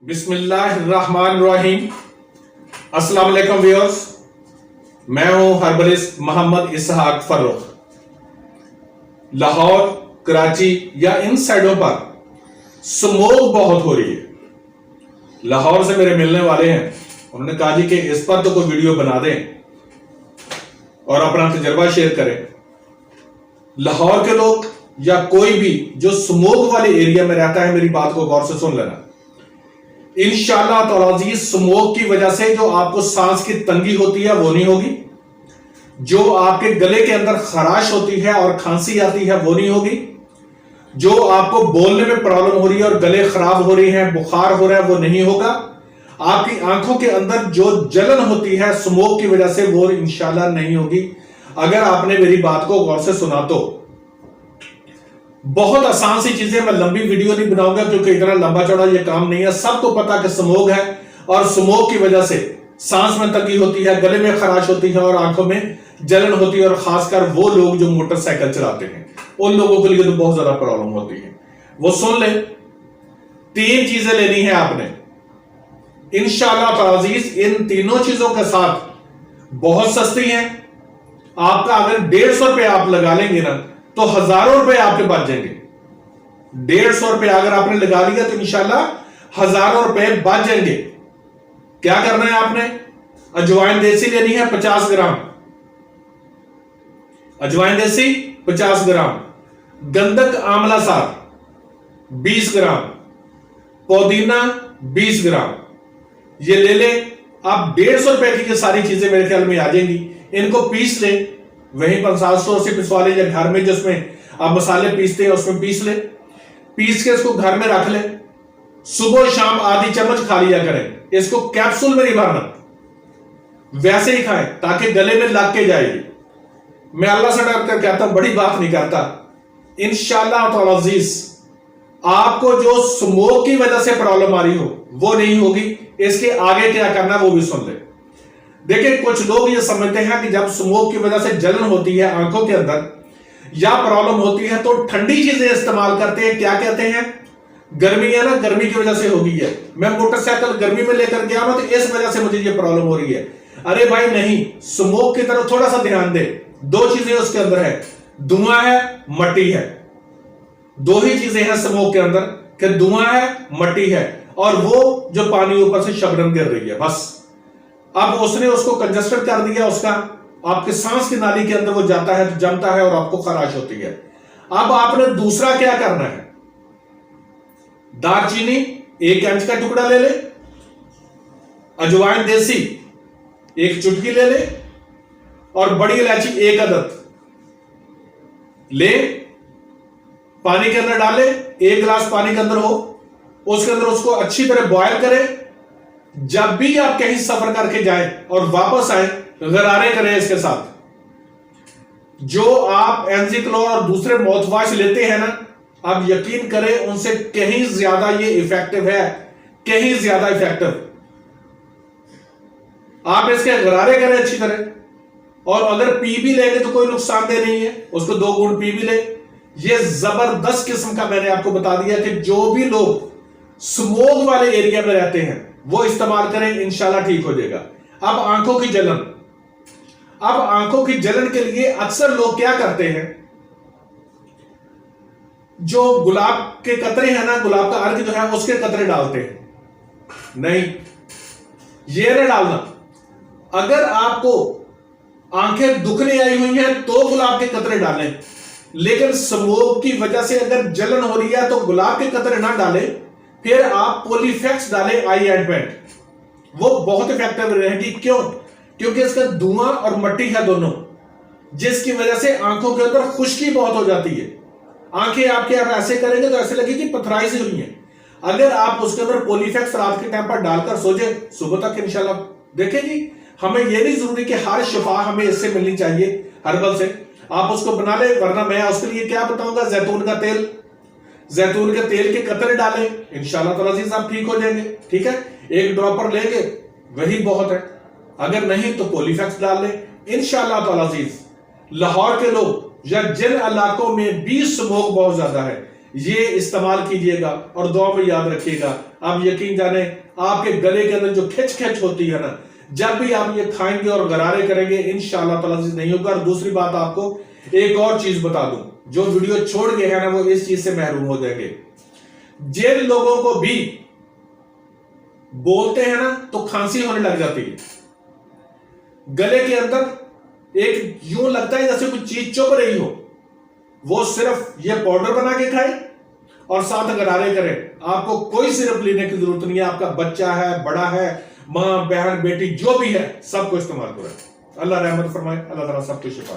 बिस्मिल्लाहिर्रहमानिर्रहीम। अस्सलाम वालेकुम व्यूअर्स, मैं हूं हर्बलिस्ट मोहम्मद इसहाक फर्रुख। लाहौर, कराची या इन साइडों पर स्मोक बहुत हो रही है। लाहौर से मेरे मिलने वाले हैं, उन्होंने कहा जी कि इस पर तो कोई वीडियो बना दें और अपना तजर्बा शेयर करें। लाहौर के लोग या कोई भी जो स्मोक वाले एरिया में रहता है, मेरी बात को गौर से सुन लेना। इंशाअल्लाह तआला जी स्मोक की वजह से जो आपको सांस की तंगी होती है वो नहीं होगी, जो आपके गले के अंदर खराश होती है और खांसी आती है वो नहीं होगी, जो आपको बोलने में प्रॉब्लम हो रही है और गले खराब हो रही है, बुखार हो रहा है वो नहीं होगा, आपकी आंखों के अंदर जो जलन होती है स्मोक की वजह से वो इंशाअल्लाह नहीं होगी, अगर आपने मेरी बात को गौर से सुना तो। बहुत आसान सी चीजें, मैं लंबी वीडियो नहीं बनाऊंगा क्योंकि इतना लंबा चौड़ा ये काम नहीं है। सबको पता कि स्मोक है और स्मोक की वजह से सांस में तंगी होती है, गले में खराश होती है और आंखों में जलन होती है, और खासकर वो लोग जो मोटरसाइकिल चलाते हैं उन लोगों के लिए तो बहुत ज्यादा प्रॉब्लम होती है। वो सुन ले, 3 चीजें लेनी है आपने इंशाअल्लाह ताज़ीज। इन तीनों चीजों के साथ बहुत सस्ती है। आपका अगर 150 रुपए आप लगा लेंगे ना तो हजारों रुपए आपके बच जाएंगे। 150 रुपए अगर आपने लगा लिया तो इंशाल्लाह हजारों रुपए बच जाएंगे। क्या करना है आपने? अजवाइन देसी लेनी है 50 ग्राम, अजवाइन देसी 50 ग्राम, गंधक आंवला साग 20 ग्राम, पुदीना 20 ग्राम, ये ले ले आप। 150 रुपए की ये सारी चीजें मेरे ख्याल में आ जाएंगी। इनको पीस ले, वहीं पर 700 से पिसवा ले, या घर में जिसमें आप मसाले पीसते हैं उसमें पीस ले। पीस के इसको घर में रख ले, सुबह शाम आधी चम्मच खा लिया करें। इसको कैप्सूल में नहीं भरना, वैसे ही खाएं ताकि गले में लग के जाएगी। मैं अल्लाह से डर कर कहता हूं, बड़ी बात नहीं करता। इंशाअल्लाह ताला अज़ीज आपको जो स्मोक की वजह से प्रॉब्लम आ रही हो वो नहीं होगी। इसके आगे क्या करना वो भी सुन ले। देखिए, कुछ लोग ये समझते हैं कि जब स्मोक की वजह से जलन होती है आंखों के अंदर या प्रॉब्लम होती है तो ठंडी चीजें इस्तेमाल करते हैं। क्या कहते हैं? गर्मी है ना, गर्मी की वजह से हो गई है, मैं मोटरसाइकिल गर्मी में लेकर गया ना तो इस वजह से मुझे ये प्रॉब्लम हो रही है। अरे भाई नहीं, स्मोक की तरफ थोड़ा सा ध्यान दे। 2 चीजें उसके अंदर है, धुआं है, मट्टी है। 2 ही चीजें हैं स्मोक के अंदर, कि धुआं है, मट्टी है, और वो जो पानी ऊपर से शबनम गिर रही है, बस। अब उसने उसको कंजस्टेड कर दिया, उसका आपके सांस की नाली के अंदर वो जाता है तो जमता है और आपको खराश होती है। अब आपने दूसरा क्या करना है? दालचीनी 1 इंच का टुकड़ा ले ले, अजवाइन देसी 1 चुटकी ले ले, और बड़ी इलायची 1 अदद ले, पानी के अंदर डाले, 1 गिलास पानी के अंदर हो, उसके अंदर उसको अच्छी तरह बॉयल करें। जब भी आप कहीं सफर करके जाएं और वापस आए, गरारे करें इसके साथ। जो आप एंजिक्लोर और दूसरे माउथ वॉश लेते हैं ना, आप यकीन करें उनसे कहीं ज्यादा ये इफेक्टिव है, कहीं ज्यादा इफेक्टिव। आप इसके गरारे करें अच्छी तरह, और अगर पी भी लेंगे तो कोई नुकसानदेह नहीं है, उसको 2 घूंट पी भी ले। ये जबरदस्त किस्म का मैंने आपको बता दिया कि जो भी लोग स्मोक वाले एरिया में रहते हैं वो इस्तेमाल करें, इंशाल्लाह ठीक हो जाएगा। अब आंखों की जलन, अब आंखों की जलन के लिए अक्सर लोग क्या करते हैं, जो गुलाब के कतरे हैं ना, गुलाब का अर्क जो है उसके कतरे डालते हैं। नहीं, ये नहीं डालना। अगर आपको आंखें दुखने आई हुई हैं तो गुलाब के कतरे डालें, लेकिन स्मोक की वजह से अगर जलन हो रही है तो गुलाब के कतरे ना डालें, फिर आप पोलीफेक्स डालें आई ऑइंटमेंट, वो बहुत इफेक्टिव रहेगी। क्यों? क्योंकि इसका धुआं और मट्टी है दोनों, जिसकी वजह से आंखों के अंदर खुश्की बहुत हो जाती है। आंखें आपके आप ऐसे करेंगे तो ऐसे लगेगी पथराई से हुई है। अगर आप उसके अंदर पोलीफेक्स रात के टाइम पर डालकर सो जाए, सुबह तक इंशाल्लाह देखेगी। हमें यह नहीं जरूरी कि हर शिफा हमें इससे मिलनी चाहिए हर्बल से, आप उसको बना ले। वरना मैं उसके लिए क्या बताऊंगा, जैतून का तेल, जैतून के तेल के कतरे डालें, इंशाल्लाह ताला अज़ीज़ आप ठीक हो जाएंगे। ठीक है, 1 ड्रॉपर लेंगे वही बहुत है, अगर नहीं तो पोलीफेक्स डाल लें, इंशाल्लाह ताला अज़ीज़। लाहौर के लोग या जिन इलाकों में भी स्मोक बहुत ज्यादा है, ये इस्तेमाल कीजिएगा और दुआ में याद रखिएगा। आप यकीन जाने आपके गले के अंदर जो खिंच होती है ना, जब भी आप ये खाएंगे और गरारे करेंगे इंशाअल्लाह ताला से नहीं होगा। और दूसरी बात आपको एक और चीज बता दूं, जो वीडियो छोड़ गए हैं ना वो इस चीज से महरूम हो जाएंगे। जिन लोगों को भी बोलते हैं ना तो खांसी होने लग जाती है, गले के अंदर एक यूं लगता है जैसे कुछ चीज चुभ रही हो, वो सिर्फ ये पाउडर बना के खाए और साथ गरारे करें। आपको कोई सिरप लेने की जरूरत नहीं है। आपका बच्चा है, बड़ा है, मां, बहन, बेटी जो भी है, सबको इस्तेमाल करें। अल्लाह रहमत फरमाए, अल्लाह ताला सबको शिफा।